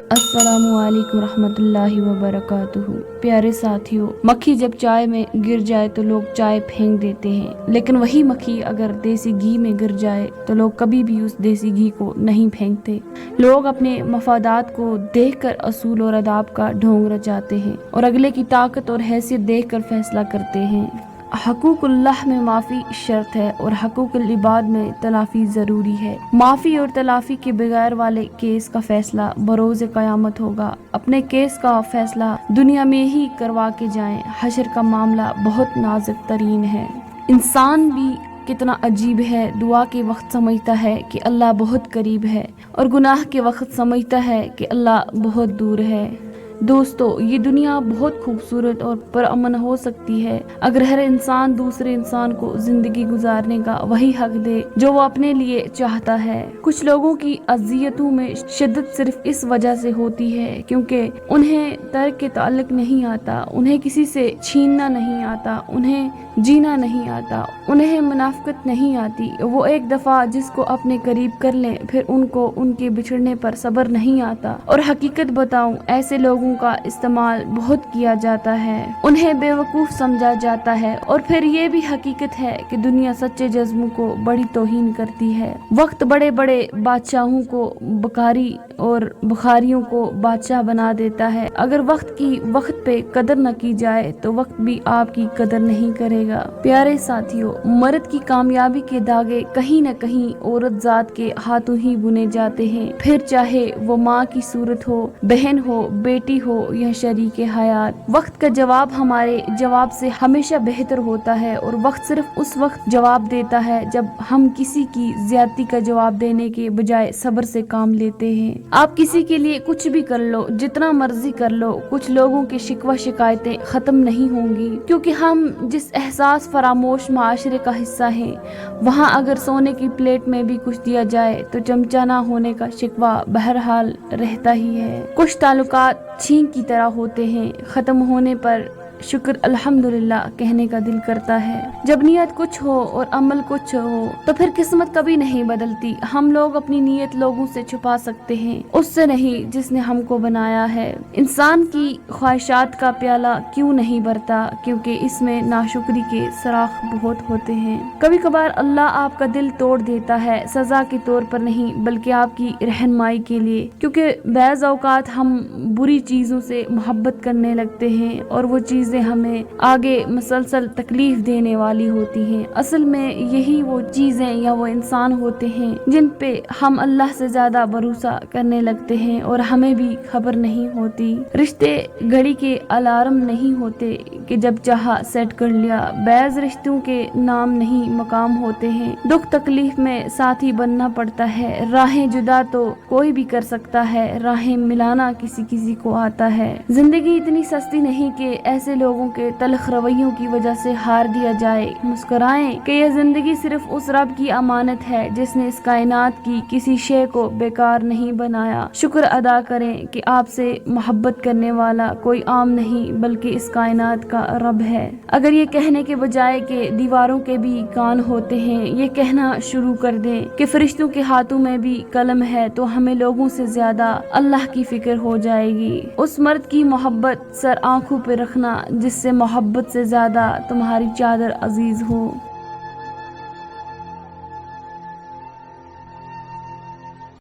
अस्सलामुअलैकुम रहमतुल्लाहि व बरकातुहू। प्यारे साथियों, मक्खी जब चाय में गिर जाए तो लोग चाय फेंक देते हैं, लेकिन वही मक्खी अगर देसी घी में गिर जाए तो लोग कभी भी उस देसी घी को नहीं फेंकते। लोग अपने मफादात को देखकर असूल और अदाब का ढोंग रचाते हैं और अगले की ताकत और हैसियत देखकर फैसला करते हैं। हकूकुल्लाह में माफ़ी शर्त है और हकूकुल इबाद में तलाफ़ी ज़रूरी है। माफ़ी और तलाफ़ी के बगैर वाले केस का फैसला बरोज़ क़यामत होगा। अपने केस का फैसला दुनिया में ही करवा के जाएं। हशर का मामला बहुत नाजुक तरीन है। इंसान भी कितना अजीब है, दुआ के वक्त समझता है कि अल्लाह बहुत करीब है और गुनाह के वक्त समझता है कि अल्लाह बहुत दूर है। दोस्तों, ये दुनिया बहुत खूबसूरत और पुरअमन हो सकती है अगर हर इंसान दूसरे इंसान को जिंदगी गुजारने का वही हक दे जो वो अपने लिए चाहता है। कुछ लोगों की अज़ियतों में शिद्दत सिर्फ इस वजह से होती है क्योंकि उन्हें तर्क के ताल्लुक नहीं आता, उन्हें किसी से छीनना नहीं आता, उन्हें जीना नहीं आता, उन्हें मुनाफिकत नहीं आती। वो एक दफ़ा जिसको अपने करीब कर लें फिर उनको उनके बिछड़ने पर सब्र नहीं आता। और हकीकत बताऊं, ऐसे लोगों का इस्तेमाल बहुत किया जाता है, उन्हें बेवकूफ़ समझा जाता है और फिर ये भी हकीकत है कि दुनिया सच्चे जज्बों को बड़ी तौहीन करती है। वक्त बड़े बड़े बादशाहों को बकारी और बुखारियों को बादशाह बना देता है। अगर वक्त की वक्त पे कदर न की जाए तो वक्त भी आपकी कदर नहीं करेगा। प्यारे साथियों, मर्द की कामयाबी के धागे कहीं न कहीं औरत जात के हाथों ही बुने जाते हैं, फिर चाहे वो माँ की सूरत हो, बहन हो, बेटी हो या शरीके हयात। वक्त का जवाब हमारे जवाब से हमेशा बेहतर होता है और वक्त सिर्फ उस वक्त जवाब देता है जब हम किसी की ज्यादती का जवाब देने के बजाय सब्र से काम लेते हैं। आप किसी के लिए कुछ भी कर लो, जितना मर्जी कर लो, कुछ लोगों की शिकवा शिकायतें खत्म नहीं होंगी क्योंकि हम जिस एहसास फरामोश माशरे का हिस्सा हैं, वहाँ अगर सोने की प्लेट में भी कुछ दिया जाए तो चमचा ना होने का शिकवा बहरहाल रहता ही है। कुछ ताल्लुकात छींक की तरह होते हैं, खत्म होने पर शुक्र अल्हम्दुलिल्लाह कहने का दिल करता है। जब नियत कुछ हो और अमल कुछ हो तो फिर किस्मत कभी नहीं बदलती। हम लोग अपनी नियत लोगों से छुपा सकते हैं, उससे नहीं जिसने हमको बनाया है। इंसान की ख्वाहिशात का प्याला क्यों नहीं भरता? क्योंकि इसमें नाशुक्री के सराख बहुत होते हैं। कभी कभार अल्लाह आपका दिल तोड़ देता है, सजा के तौर पर नहीं बल्कि आपकी रहनुमाई के लिए, क्योंकि बैज़ औकात हम बुरी चीज़ों से मोहब्बत करने लगते हैं और वो चीज़ें हमें आगे मुसलसल तकलीफ देने वाली होती हैं। असल में यही वो चीज़ें या वो इंसान होते हैं जिन पे हम अल्लाह से ज़्यादा भरोसा करने लगते हैं और हमें भी खबर नहीं होती। रिश्ते घड़ी के अलार्म नहीं होते कि जब चाहा सेट कर लिया। बैज़ रिश्तों के नाम नहीं मकाम होते हैं। दुख तकलीफ में साथी बनना पड़ता है। राहें जुदा तो कोई भी कर सकता है, राहें मिलाना किसी किसी को आता है। जिंदगी इतनी सस्ती नहीं कि ऐसे लोगों के तलख रवैयों की वजह से हार दिया जाए। मुस्कुराएं कि यह जिंदगी सिर्फ उस रब की अमानत है जिसने इस कायनात की किसी शे को बेकार नहीं बनाया। शुक्र अदा करें कि आपसे मोहब्बत करने वाला कोई आम नहीं बल्कि इस कायनात का रब है। अगर ये कहने के बजाय कि दीवारों के भी कान होते हैं, ये कहना शुरू कर दें कि फरिश्तों के हाथों में भी कलम है, तो हमें लोगों से ज्यादा अल्लाह की फिक्र हो जाएगी। उस मर्द की मोहब्बत सर आंखों पे रखना जिससे मोहब्बत से ज्यादा तुम्हारी चादर अजीज हो।